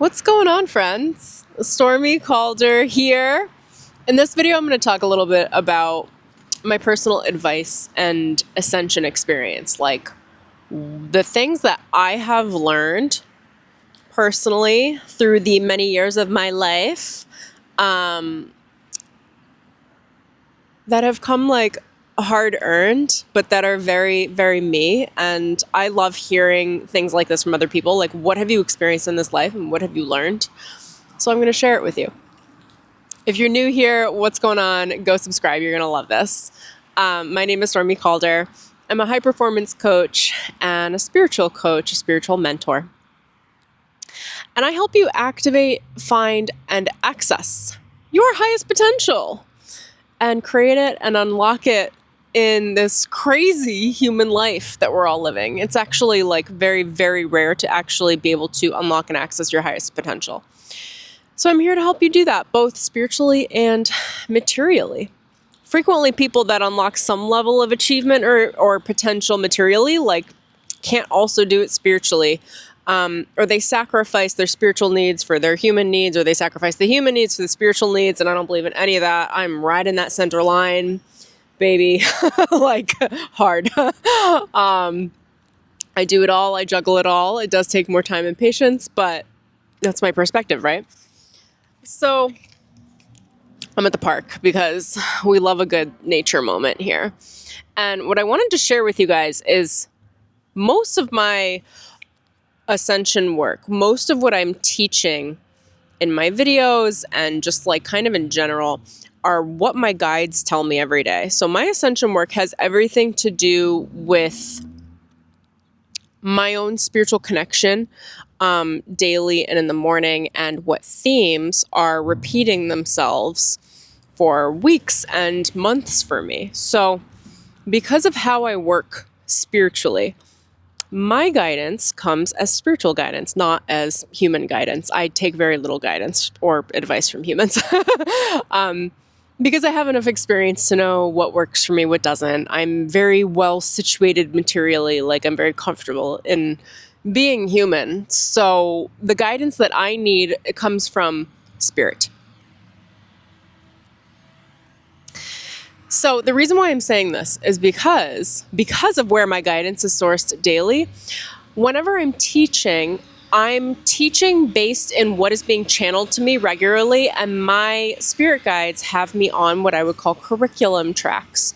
What's going on, friends? Stormy Calder here. In this video, I'm going to talk a little bit about my personal advice and ascension experience, like the things that I have learned personally through the many years of my life that have come like hard earned, but that are very, very me. And I love hearing things like this from other people. Like, what have you experienced in this life and what have you learned? So I'm going to share it with you. If you're new here, what's going on? Go subscribe. You're going to love this. My name is Stormy Calder. I'm a high performance coach and a spiritual coach, a spiritual mentor. And I help you activate, find, and access your highest potential and create it and unlock it in this crazy human life that we're all living. It's actually like very, very rare to actually be able to unlock and access your highest potential. So I'm here to help you do that, both spiritually and materially. Frequently, people that unlock some level of achievement or potential materially, like, can't also do it spiritually. Or they sacrifice their spiritual needs for their human needs, or they sacrifice the human needs for the spiritual needs. And I don't believe in any of that. I'm right in that center line, baby, like hard. I do it all. I juggle it all. It does take more time and patience, but that's my perspective, right? So I'm at the park because we love a good nature moment here. And what I wanted to share with you guys is most of my ascension work, most of what I'm teaching in my videos and just like kind of in general are what my guides tell me every day. So my ascension work has everything to do with my own spiritual connection daily and in the morning, and what themes are repeating themselves for weeks and months for me. So because of how I work spiritually, my guidance comes as spiritual guidance, not as human guidance. I take very little guidance or advice from humans because I have enough experience to know what works for me, what doesn't. I'm very well situated materially, like I'm very comfortable in being human. So the guidance that I need, it comes from spirit. So the reason why I'm saying this is because of where my guidance is sourced daily. Whenever I'm teaching based in what is being channeled to me regularly, and my spirit guides have me on what I would call curriculum tracks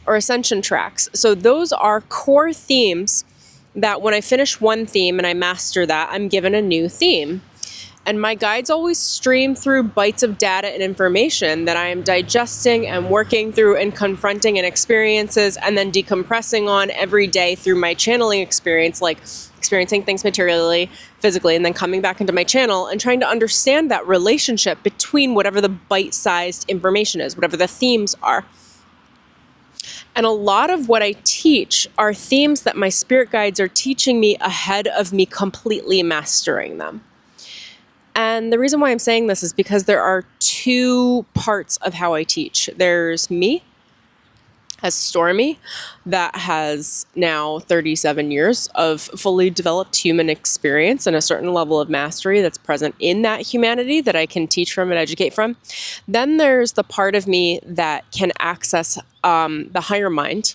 or ascension tracks. So those are core themes that when I finish one theme and I master that, I'm given a new theme. And my guides always stream through bites of data and information that I am digesting and working through and confronting and experiences and then decompressing on every day through my channeling experience, like experiencing things materially, physically, and then coming back into my channel and trying to understand that relationship between whatever the bite-sized information is, whatever the themes are. And a lot of what I teach are themes that my spirit guides are teaching me ahead of me completely mastering them. And the reason why I'm saying this is because there are two parts of how I teach. There's me as Stormy, that has now 37 years of fully developed human experience and a certain level of mastery that's present in that humanity that I can teach from and educate from. Then there's the part of me that can access the higher mind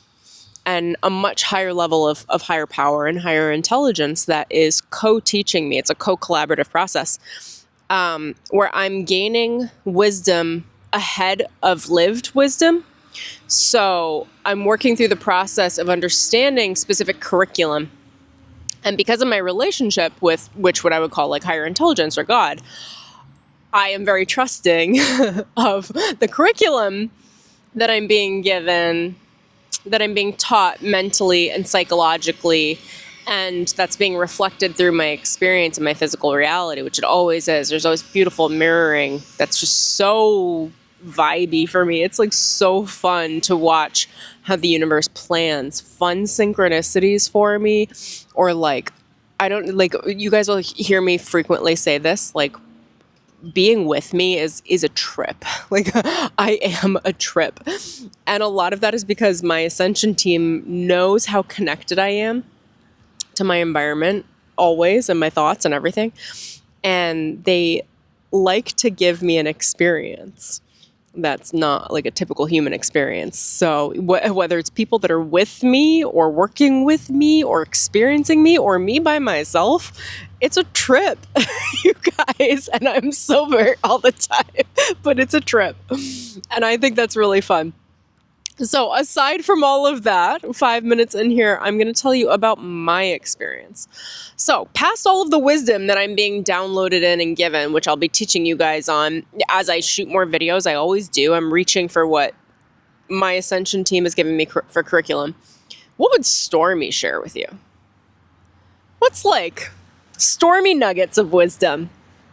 and a much higher level of higher power and higher intelligence that is co-teaching me. It's a co-collaborative process where I'm gaining wisdom ahead of lived wisdom. So I'm working through the process of understanding specific curriculum. And because of my relationship with what I would call like higher intelligence or God, I am very trusting of the curriculum that I'm being given, that I'm being taught mentally and psychologically, and that's being reflected through my experience and my physical reality, which it always is. There's always beautiful mirroring that's just so vibey for me. It's like so fun to watch how the universe plans fun synchronicities for me, or like, I don't, like, you guys will hear me frequently say this, like, being with me is a trip. Like, I am a trip. And a lot of that is because my ascension team knows how connected I am to my environment always, and my thoughts and everything. and they like to give me an experience that's not like a typical human experience. So whether it's people that are with me or working with me or experiencing me or me by myself, it's a trip, you guys. And I'm sober all the time, but it's a trip. And I think that's really fun. So aside from all of that, 5 minutes in here, I'm going to tell you about my experience. So past all of the wisdom that I'm being downloaded in and given, which I'll be teaching you guys on as I shoot more videos, I always do. I'm reaching for what my ascension team is giving me for curriculum. What would Stormy share with you? What's like Stormy nuggets of wisdom,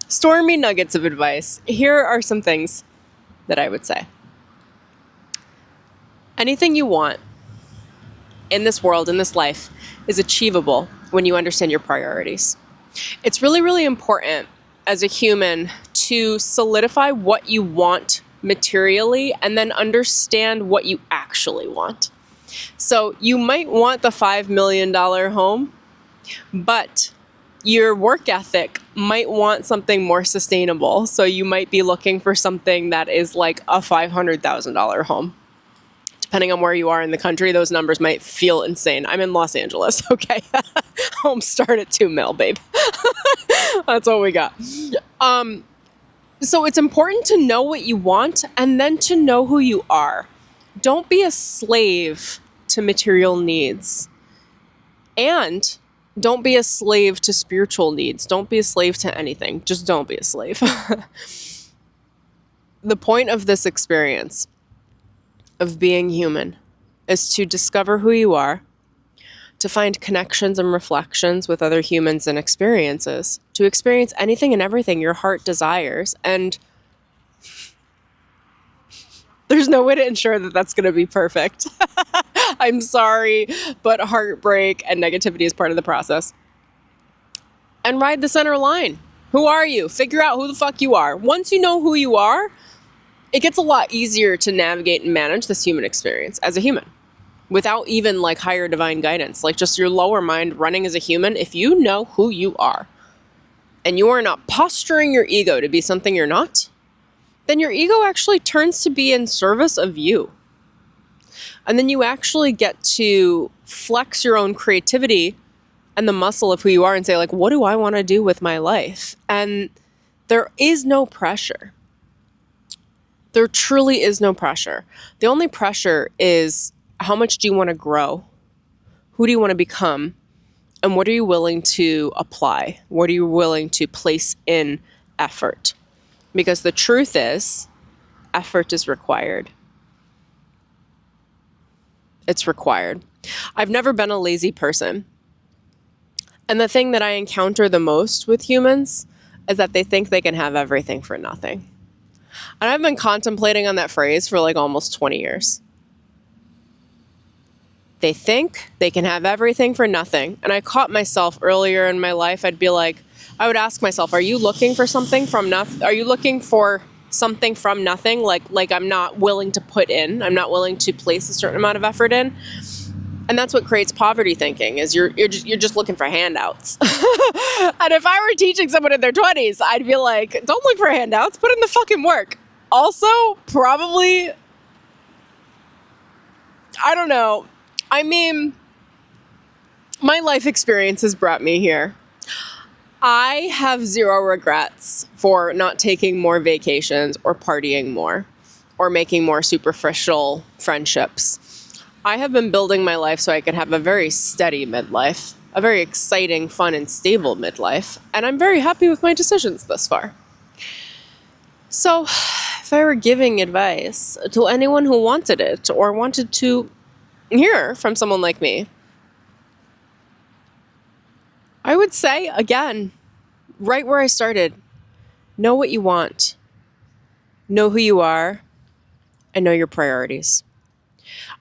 Stormy nuggets of advice? Here are some things that I would say. Anything you want in this world, in this life, is achievable when you understand your priorities. It's really, really important as a human to solidify what you want materially and then understand what you actually want. So you might want the $5 million home, but your work ethic might want something more sustainable. So you might be looking for something that is like a $500,000 home. Depending on where you are in the country, those numbers might feel insane. I'm in Los Angeles, okay? Home start at $2 million, babe. That's what we got. So it's important to know what you want and then to know who you are. Don't be a slave to material needs. And don't be a slave to spiritual needs. Don't be a slave to anything. Just don't be a slave. The point of this experience of being human is to discover who you are, to find connections and reflections with other humans and experiences, to experience anything and everything your heart desires. And there's no way to ensure that that's going to be perfect. I'm sorry, but heartbreak and negativity is part of the process. And ride the center line. Who are you? Figure out who the fuck you are. Once you know who you are, it gets a lot easier to navigate and manage this human experience as a human without even like higher divine guidance, like just your lower mind running as a human. If you know who you are and you are not posturing your ego to be something you're not, then your ego actually turns to be in service of you. And then you actually get to flex your own creativity and the muscle of who you are and say like, what do I want to do with my life? And there is no pressure. There truly is no pressure. The only pressure is how much do you want to grow? Who do you want to become? And what are you willing to apply? What are you willing to place in effort? Because the truth is, effort is required. It's required. I've never been a lazy person. And the thing that I encounter the most with humans is that they think they can have everything for nothing. And I've been contemplating on that phrase for like almost 20 years. They think they can have everything for nothing. And I caught myself earlier in my life. I would ask myself, are you looking for something from nothing? Are you looking for something from nothing? Like I'm not willing to put in. I'm not willing to place a certain amount of effort in. And that's what creates poverty thinking, is you're just looking for handouts. And if I were teaching someone in their 20s, I'd be like, don't look for handouts, put in the fucking work. Also, probably, I don't know. I mean, my life experience has brought me here. I have zero regrets for not taking more vacations or partying more or making more superficial friendships. I have been building my life so I could have a very steady midlife, a very exciting, fun, and stable midlife, and I'm very happy with my decisions thus far. So, if I were giving advice to anyone who wanted it or wanted to hear from someone like me, I would say, again, right where I started, know what you want, know who you are, and know your priorities.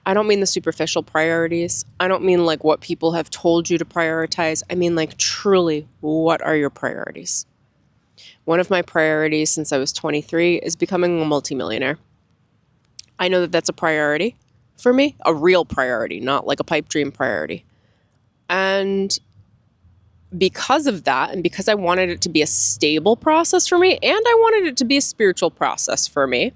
I don't mean the superficial priorities. I don't mean like what people have told you to prioritize. I mean like truly, what are your priorities? One of my priorities since I was 23 is becoming a multimillionaire. I know that that's a priority for me, a real priority, not like a pipe dream priority. And because of that, and because I wanted it to be a stable process for me, and I wanted it to be a spiritual process for me,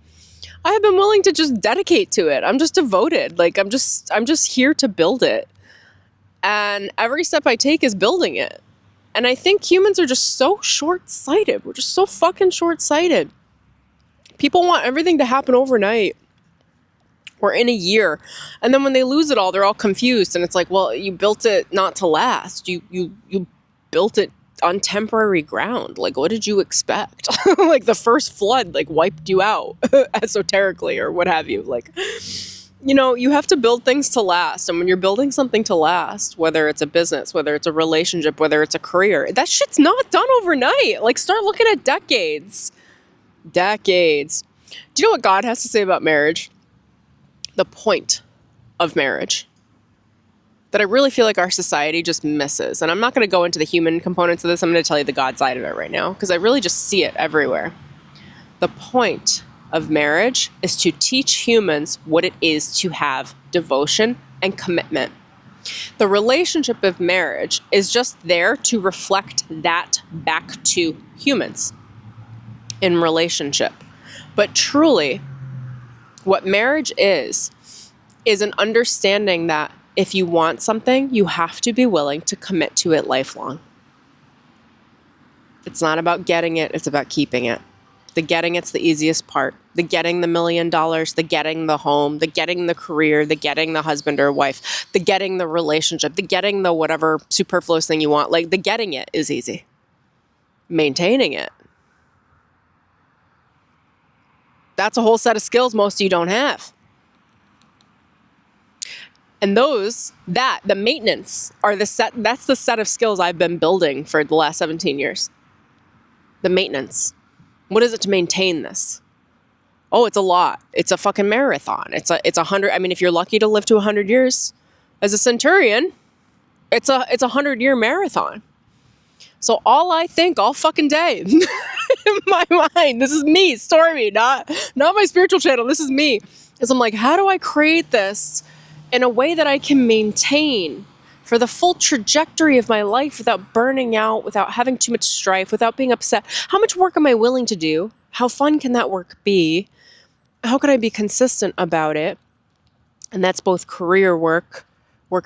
I have been willing to just dedicate to it. I'm just devoted. Like, I'm just here to build it. And every step I take is building it. And I think humans are just so short-sighted. We're just so fucking short-sighted. People want everything to happen overnight or in a year. And then when they lose it all, they're all confused. And it's like, well, you built it not to last. You built it on temporary ground. Like, what did you expect? Like, the first flood, like, wiped you out esoterically or what have you. Like, you know, you have to build things to last. And when you're building something to last, whether it's a business, whether it's a relationship, whether it's a career, that shit's not done overnight. Like, start looking at decades. Decades. Do you know what God has to say about marriage? The point of marriage that I really feel like our society just misses. And I'm not going to go into the human components of this. I'm going to tell you the God side of it right now, because I really just see it everywhere. The point of marriage is to teach humans what it is to have devotion and commitment. The relationship of marriage is just there to reflect that back to humans in relationship. But truly, what marriage is an understanding that if you want something, you have to be willing to commit to it lifelong. It's not about getting it, it's about keeping it. The getting it's the easiest part. The getting the $1 million, the getting the home, the getting the career, the getting the husband or wife, the getting the relationship, the getting the whatever superfluous thing you want. Like, the getting it is easy. Maintaining it, that's a whole set of skills most of you don't have. And the maintenance are that's the set of skills I've been building for the last 17 years. The maintenance. What is it to maintain this? Oh, it's a lot. It's a fucking marathon. It's 100. I mean, if you're lucky to live to 100 years as a centurion, it's a 100-year marathon. So all I think all fucking day in my mind, this is me, Stormy, not my spiritual channel. This is me. Is I'm like, how do I create this in a way that I can maintain for the full trajectory of my life without burning out, without having too much strife, without being upset? How much work am I willing to do? How fun can that work be? How can I be consistent about it? And that's both career work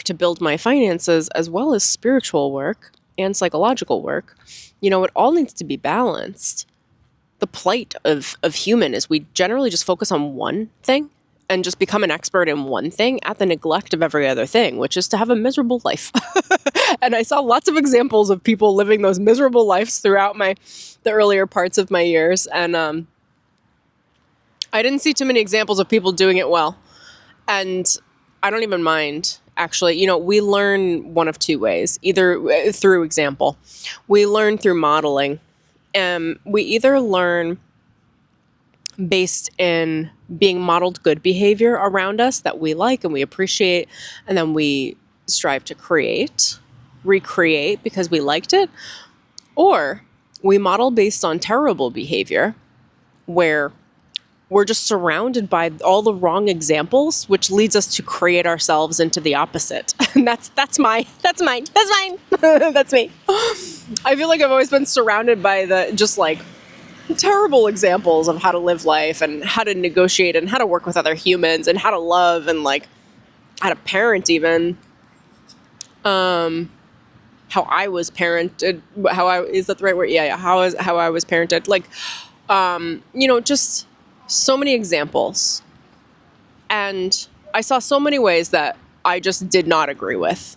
to build my finances, as well as spiritual work and psychological work. You know, it all needs to be balanced. The plight of human is we generally just focus on one thing and just become an expert in one thing at the neglect of every other thing, which is to have a miserable life. And I saw lots of examples of people living those miserable lives throughout the earlier parts of my years. And I didn't see too many examples of people doing it well. And I don't even mind, actually. You know, we learn one of two ways, either through example. We learn through modeling. We either learn based in being modeled good behavior around us that we like and we appreciate, and then we strive to recreate because we liked it, or we model based on terrible behavior where we're just surrounded by all the wrong examples, which leads us to create ourselves into the opposite. And that's mine. That's me. I feel like I've always been surrounded by the just like terrible examples of how to live life and how to negotiate and how to work with other humans and how to love and like how to parent even. How I was parented, is that the right word? Yeah. How I was parented. Like, you know, just so many examples. And I saw so many ways that I just did not agree with.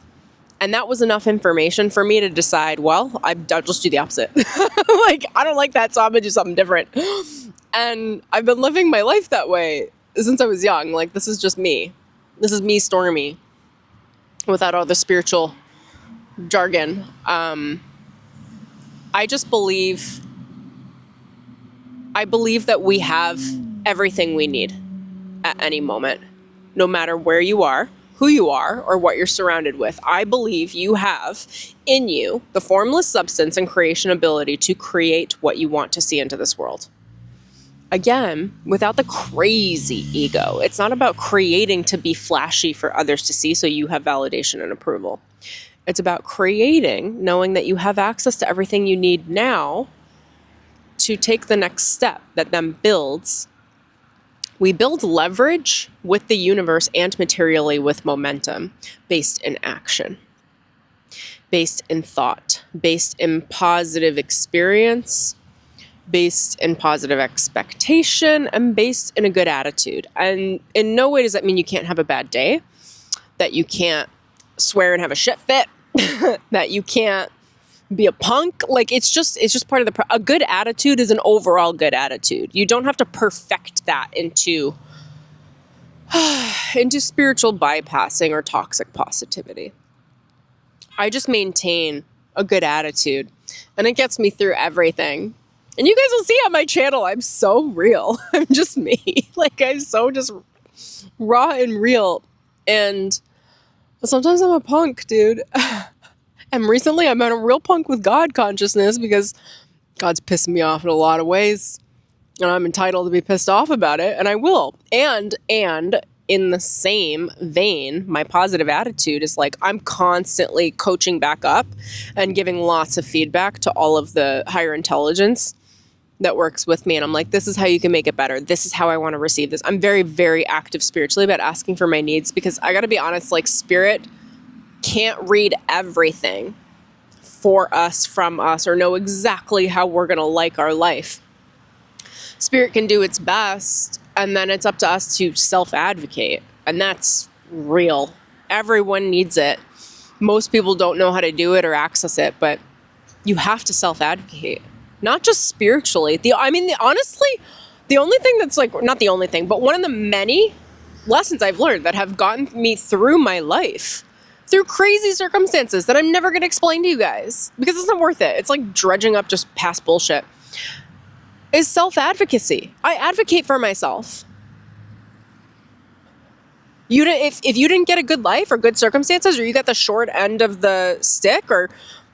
And that was enough information for me to decide, well, I'll just do the opposite. Like, I don't like that, so I'm going to do something different. And I've been living my life that way since I was young. Like, this is just me. This is me, Stormy, without all the spiritual jargon. I believe that we have everything we need at any moment, no matter where you are, who you are, or what you're surrounded with. I believe you have in you the formless substance and creation ability to create what you want to see into this world. Again, without the crazy ego. It's not about creating to be flashy for others to see so you have validation and approval. It's about creating, knowing that you have access to everything you need now to take the next step that then builds. We build leverage with the universe and materially with momentum based in action, based in thought, based in positive experience, based in positive expectation, and based in a good attitude. And in no way does that mean you can't have a bad day, that you can't swear and have a shit fit, that you can't be a punk. Like, it's just part of a good attitude is an overall good attitude. You don't have to perfect that into spiritual bypassing or toxic positivity. I just maintain a good attitude, and it gets me through everything. And you guys will see on my channel, I'm so real. I'm just me. Like, I'm so just raw and real. And sometimes I'm a punk, dude. And recently I'm at a real punk with God consciousness because God's pissing me off in a lot of ways. And I'm entitled to be pissed off about it. And I will. And in the same vein, my positive attitude is like, I'm constantly coaching back up and giving lots of feedback to all of the higher intelligence that works with me. And I'm like, this is how you can make it better. This is how I want to receive this. I'm very, very active spiritually about asking for my needs, because I got to be honest, like, spirit can't read everything for us, from us, or know exactly how we're going to like our life. Spirit can do its best, and then it's up to us to self-advocate. And that's real. Everyone needs it. Most people don't know how to do it or access it, but you have to self-advocate. Not just spiritually. Honestly, the only thing that's like, not the only thing, but one of the many lessons I've learned that have gotten me through my life, through crazy circumstances that I'm never going to explain to you guys because it's not worth it. It's like dredging up just past bullshit, is self-advocacy. I advocate for myself. If you didn't get a good life or good circumstances, or you got the short end of the stick, or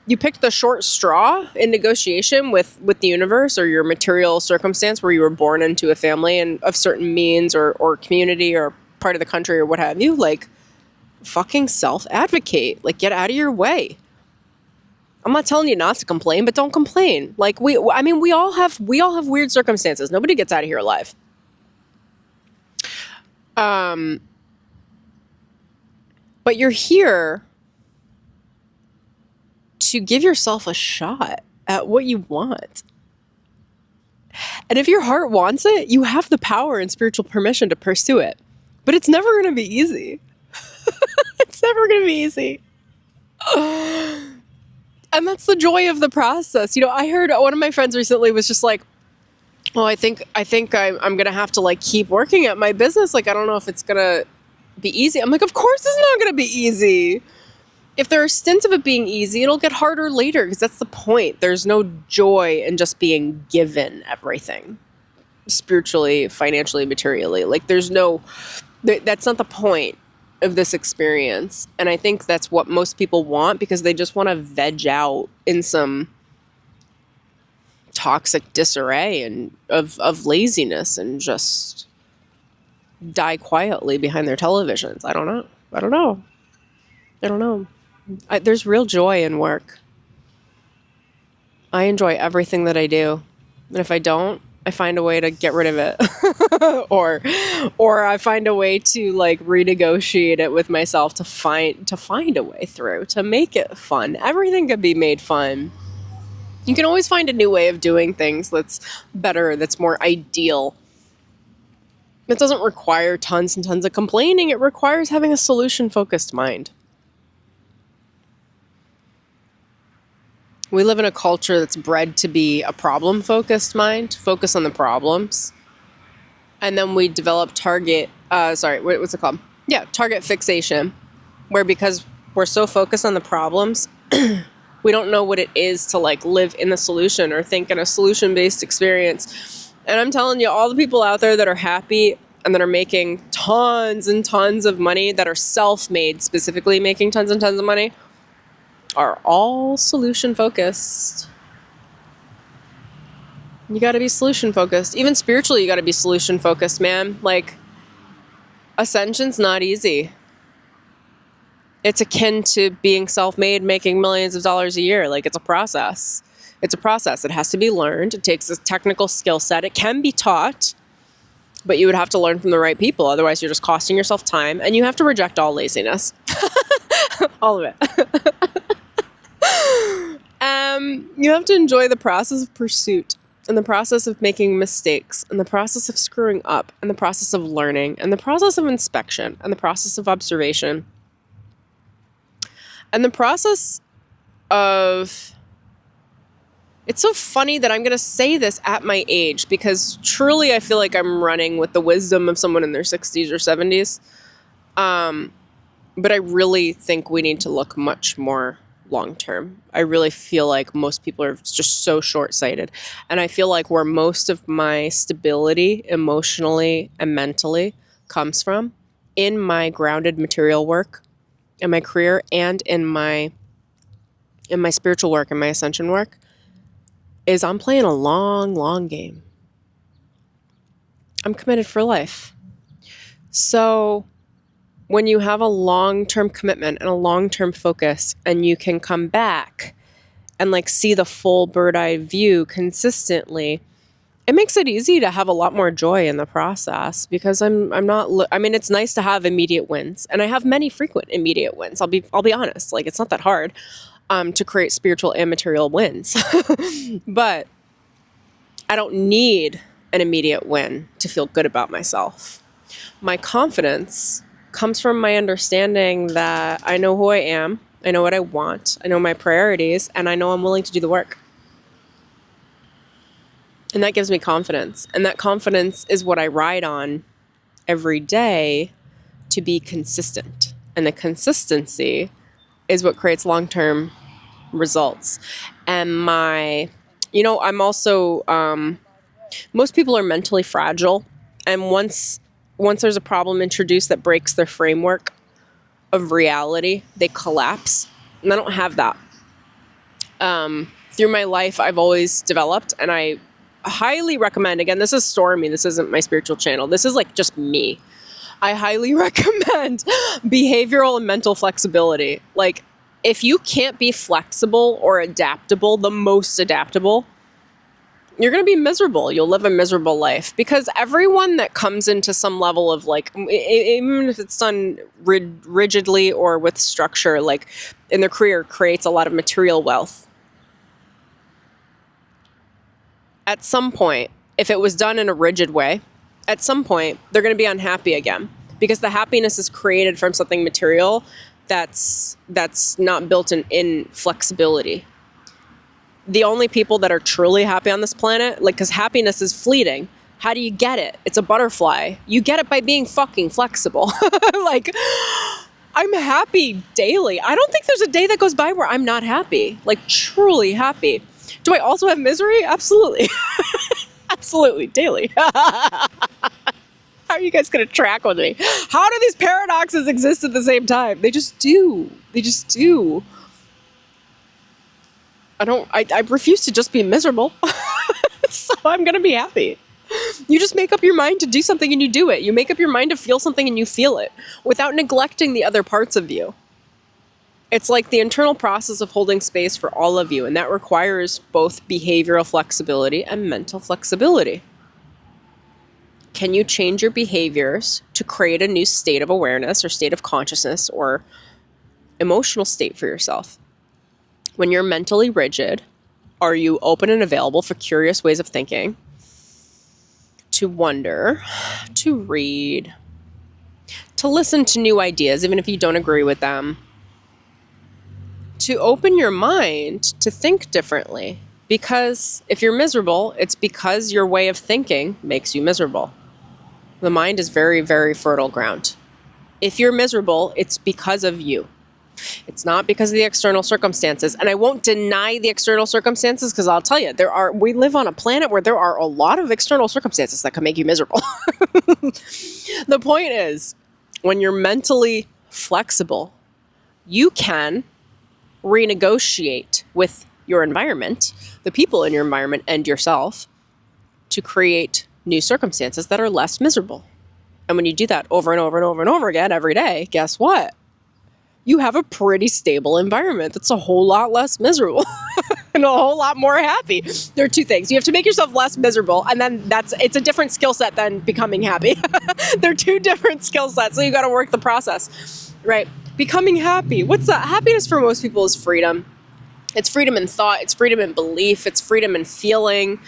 you picked the short straw in negotiation with the universe or your material circumstance where you were born into a family and of certain means or community or part of the country or what have you, like, fucking self-advocate. Like, get out of your way. I'm not telling you not to complain, but don't complain. Like, we all have weird circumstances. Nobody gets out of here alive. But you're here to give yourself a shot at what you want. And if your heart wants it, you have the power and spiritual permission to pursue it. But it's never going to be easy. It's never going to be easy. And that's the joy of the process. You know, I heard one of my friends recently was just like, well, I think I'm going to have to, like, keep working at my business. Like, I don't know if it's going to be easy. I'm like, of course it's not going to be easy. If there are stints of it being easy, it'll get harder later, because that's the point. There's no joy in just being given everything, spiritually, financially, materially. Like, that's not the point of this experience. And I think that's what most people want, because they just want to veg out in some toxic disarray and of laziness and just die quietly behind their televisions. I don't know. There's real joy in work. I enjoy everything that I do. And if I don't, I find a way to get rid of it. or I find a way to, like, renegotiate it with myself to find a way through, to make it fun. Everything can be made fun. You can always find a new way of doing things that's better, that's more ideal. It doesn't require tons and tons of complaining. It requires having a solution-focused mind. We live in a culture that's bred to be a problem-focused mind, focus on the problems. And then we develop target fixation, where because we're so focused on the problems, we don't know what it is to, like, live in the solution or think in a solution-based experience. And I'm telling you, all the people out there that are happy and that are making tons and tons of money, that are self-made, specifically making tons and tons of money, are all solution focused. You got to be solution focused. Even spiritually, you got to be solution focused, man. Like, ascension's not easy. It's akin to being self-made, making millions of dollars a year. Like, it's a process. It's a process. It has to be learned. It takes a technical skill set. It can be taught, but you would have to learn from the right people. Otherwise, you're just costing yourself time, and you have to reject all laziness. All of it. You have to enjoy the process of pursuit, and the process of making mistakes, and the process of screwing up, and the process of learning, and the process of inspection, and the process of observation, and the process of... It's so funny that I'm going to say this at my age, because truly I feel like I'm running with the wisdom of someone in their 60s or 70s. But I really think we need to look much more long-term. I really feel like most people are just so short-sighted. And I feel like where most of my stability emotionally and mentally comes from in my grounded material work, in my career, and in my spiritual work and my ascension work, is I'm playing a long, long game. I'm committed for life. So when you have a long-term commitment and a long-term focus, and you can come back and like see the full bird-eye view consistently, it makes it easy to have a lot more joy in the process, because I mean, it's nice to have immediate wins, and I have many frequent immediate wins. I'll be honest. Like, it's not that hard to create spiritual and material wins, but I don't need an immediate win to feel good about myself. My confidence comes from my understanding that I know who I am, I know what I want, I know my priorities, and I know I'm willing to do the work. And that gives me confidence. And that confidence is what I ride on every day to be consistent. And the consistency is what creates long-term results. And I'm also, most people are mentally fragile. And once there's a problem introduced that breaks their framework of reality, they collapse. And I don't have that. Through my life, I've always developed, and I highly recommend, again, this is Stormy, this isn't my spiritual channel, this is like just me. I highly recommend behavioral and mental flexibility. Like, if you can't be flexible or adaptable, the most adaptable, you're going to be miserable. You'll live a miserable life, because everyone that comes into some level of, like, even if it's done rigidly or with structure, like in their career, creates a lot of material wealth. At some point, if it was done in a rigid way, at some point, they're going to be unhappy again, because the happiness is created from something material that's not built in flexibility. The only people that are truly happy on this planet, like, because happiness is fleeting. How do you get it? It's a butterfly. You get it by being fucking flexible. Like, I'm happy daily. I don't think there's a day that goes by where I'm not happy, like truly happy. Do I also have misery? Absolutely. Absolutely. Daily. How are you guys going to track with me? How do these paradoxes exist at the same time? They just do. They just do. I refuse to just be miserable. So I'm going to be happy. You just make up your mind to do something and you do it. You make up your mind to feel something and you feel it without neglecting the other parts of you. It's like the internal process of holding space for all of you, and that requires both behavioral flexibility and mental flexibility. Can you change your behaviors to create a new state of awareness or state of consciousness or emotional state for yourself? When you're mentally rigid, are you open and available for curious ways of thinking, to wonder, to read, to listen to new ideas, even if you don't agree with them, to open your mind to think differently? Because if you're miserable, it's because your way of thinking makes you miserable. The mind is very, very fertile ground. If you're miserable, it's because of you. It's not because of the external circumstances. And I won't deny the external circumstances, because I'll tell you, we live on a planet where there are a lot of external circumstances that can make you miserable. The point is, when you're mentally flexible, you can renegotiate with your environment, the people in your environment, and yourself, to create new circumstances that are less miserable. And when you do that over and over and over and over again every day, guess what? you have a pretty stable environment that's a whole lot less miserable and a whole lot more happy. There are two things. You have to make yourself less miserable, and then it's a different skill set than becoming happy. They're two different skill sets, so you got to work the process, right? Becoming happy. What's that? Happiness for most people is freedom. It's freedom in thought. It's freedom in belief. It's freedom in feeling.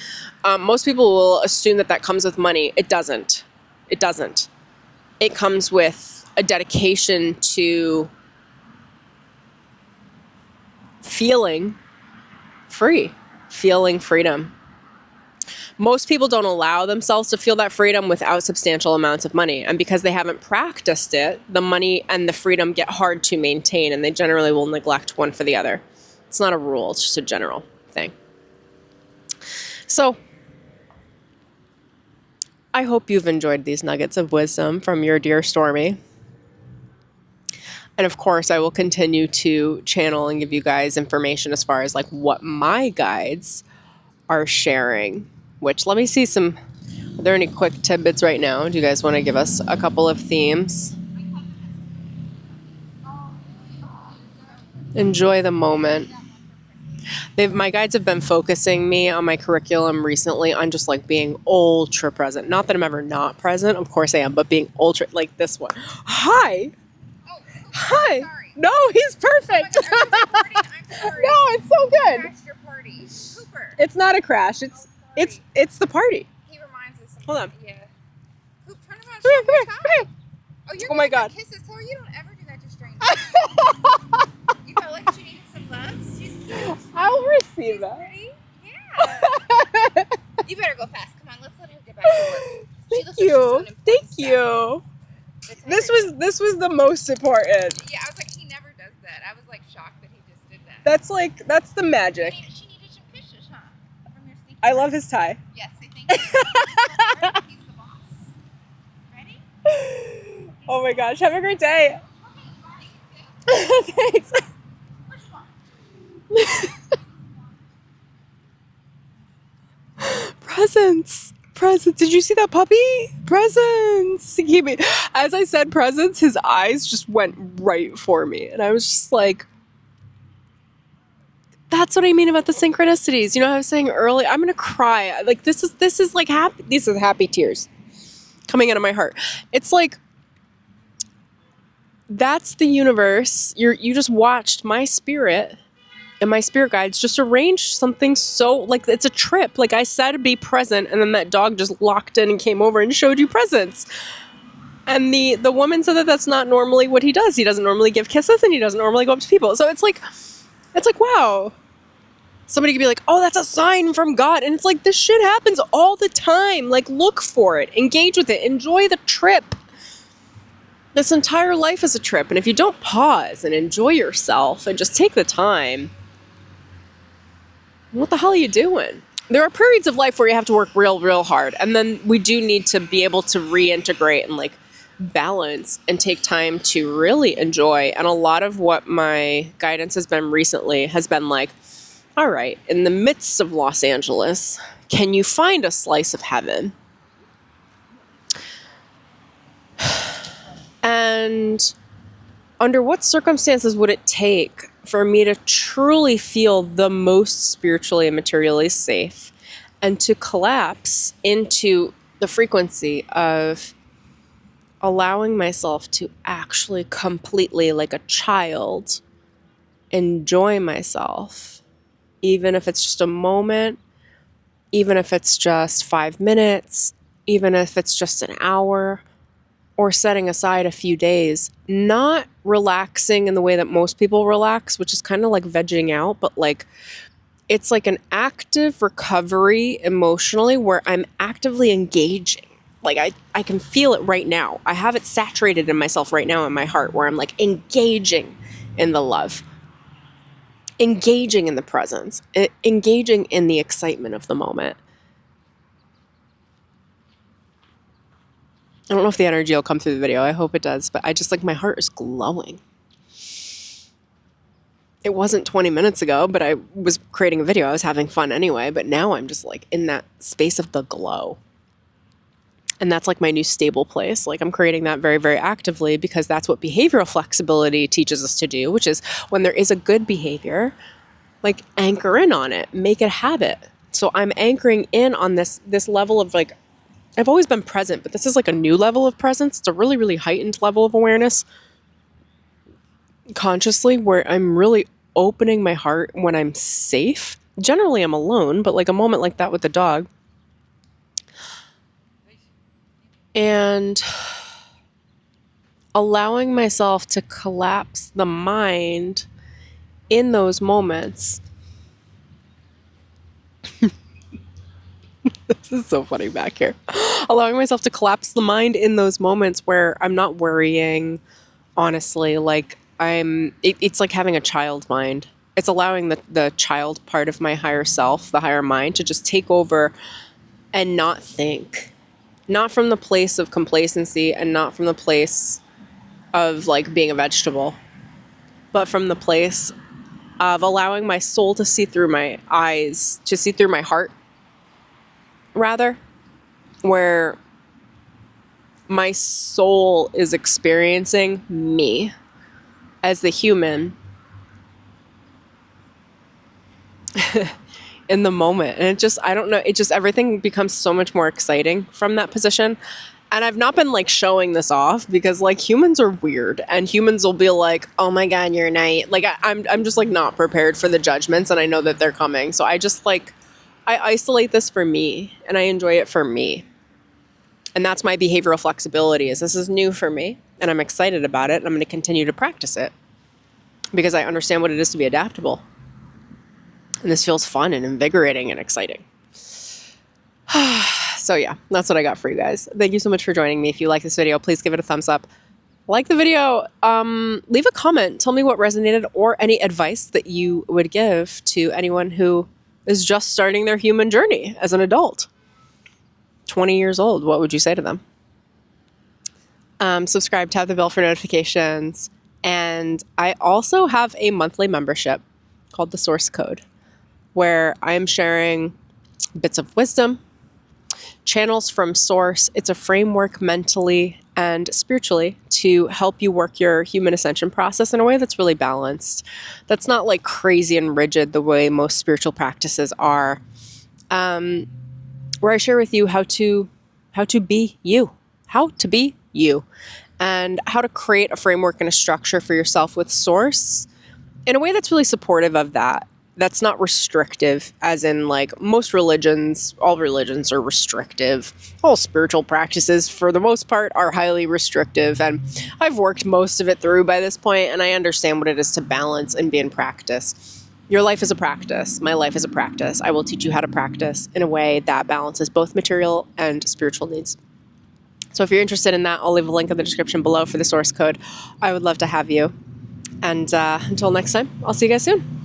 Most people will assume that comes with money. It doesn't. It doesn't. It comes with a dedication to feeling free, feeling freedom. Most people don't allow themselves to feel that freedom without substantial amounts of money. And because they haven't practiced it, the money and the freedom get hard to maintain, and they generally will neglect one for the other. It's not a rule, it's just a general thing. So, I hope you've enjoyed these nuggets of wisdom from your dear Stormy. And of course, I will continue to channel and give you guys information as far as like what my guides are sharing. Which, let me see are there any quick tidbits right now? Do you guys want to give us a couple of themes? Enjoy the moment. My guides have been focusing me on my curriculum recently on just like being ultra present. Not that I'm ever not present. Of course I am, but being ultra, like this one. Hi. Oh, hi. Sorry. No, he's perfect. Oh my God, I'm sorry. No, it's so good. Crashed your party. Cooper. It's not a crash. It's the party. He reminds us. Hold on. Yeah. Coop, turn around. Come here, Show me your come tie. here. Oh, you're Oh my gonna God. Kisses. Tell her you don't ever do that to strangers. You felt like she needed some love. She's cute. I'll receive She's that. pretty. Yeah. You better go fast. Come on, let's let her get back to work. Thank She looks like she's you. doing important Thank stuff. you. But tell her- This was the most important. Yeah, I was like, he never does that. I was like shocked that he just did that. That's the magic. She needed some kisses, huh? From your sneaky. I love his tie. Yes, I think so. He's the boss. Ready? Oh my gosh, have a great day. Okay, Thanks. which one? Presents. Did you see that puppy? Presents. As I said presents, his eyes just went right for me. And I was just like, that's what I mean about the synchronicities. You know, I was saying earlier, I'm going to cry. Like this is like happy. These are happy tears coming out of my heart. It's like, that's the universe. You just watched my spirit and my spirit guides just arranged something so, like, it's a trip. Like I said, be present, and then that dog just locked in and came over and showed you presents. And the woman said that that's not normally what he does. He doesn't normally give kisses, and he doesn't normally go up to people. So it's like, wow. Somebody could be like, oh, that's a sign from God. And it's like, this shit happens all the time. Like, look for it. Engage with it. Enjoy the trip. This entire life is a trip. And if you don't pause and enjoy yourself and just take the time, what the hell are you doing? There are periods of life where you have to work real, real hard. And then we do need to be able to reintegrate and like balance and take time to really enjoy. And a lot of what my guidance has been recently has been like, all right, in the midst of Los Angeles, can you find a slice of heaven? And under what circumstances would it take for me to truly feel the most spiritually and materially safe and to collapse into the frequency of allowing myself to actually completely, like a child, enjoy myself, even if it's just a moment, even if it's just 5 minutes, even if it's just an hour, or setting aside a few days, not relaxing in the way that most people relax, which is kind of like vegging out, but like it's like an active recovery emotionally where I'm actively engaging. Like I can feel it right now. I have it saturated in myself right now in my heart where I'm like engaging in the love, engaging in the presence, engaging in the excitement of the moment. I don't know if the energy will come through the video. I hope it does, but I just like my heart is glowing. It wasn't 20 minutes ago, but I was creating a video. I was having fun anyway, but now I'm just like in that space of the glow. And that's like my new stable place. Like I'm creating that very, very actively because that's what behavioral flexibility teaches us to do, which is when there is a good behavior, like anchor in on it, make it a habit. So I'm anchoring in on this level of like, I've always been present, but this is like a new level of presence. It's a really, really heightened level of awareness consciously, where I'm really opening my heart when I'm safe. Generally I'm alone, but like a moment like that with the dog. And allowing myself to collapse the mind in those moments. This is so funny back here. Allowing myself to collapse the mind in those moments where I'm not worrying, honestly, like it's like having a child mind. It's allowing the child part of my higher self, the higher mind, to just take over and not think. Not from the place of complacency and not from the place of like being a vegetable, but from the place of allowing my soul to see through my eyes, to see through my heart, rather, where my soul is experiencing me as the human in the moment. And it just, I don't know, it just, everything becomes so much more exciting from that position. And I've not been like showing this off because like humans are weird and humans will be like, oh my God, you're a knight. Like I'm just like not prepared for the judgments and I know that they're coming. So I just like, I isolate this for me and I enjoy it for me. And that's my behavioral flexibility, is this is new for me and I'm excited about it. And I'm going to continue to practice it because I understand what it is to be adaptable. And this feels fun and invigorating and exciting. So yeah, that's what I got for you guys. Thank you so much for joining me. If you like this video, please give it a thumbs up. Like the video, leave a comment. Tell me what resonated or any advice that you would give to anyone who is just starting their human journey as an adult. 20 years old, what would you say to them? Subscribe, tap the bell for notifications. And I also have a monthly membership called The Source Code, where I'm sharing bits of wisdom, channels from source. It's a framework mentally and spiritually to help you work your human ascension process in a way that's really balanced. That's not like crazy and rigid the way most spiritual practices are. Where I share with you how to be you, and how to create a framework and a structure for yourself with source in a way that's really supportive of that. That's not restrictive, as in like most religions, all religions are restrictive. All spiritual practices, for the most part, are highly restrictive. And I've worked most of it through by this point, and I understand what it is to balance and be in practice. Your life is a practice. My life is a practice. I will teach you how to practice in a way that balances both material and spiritual needs. So if you're interested in that, I'll leave a link in the description below for the source code. I would love to have you. And until next time, I'll see you guys soon.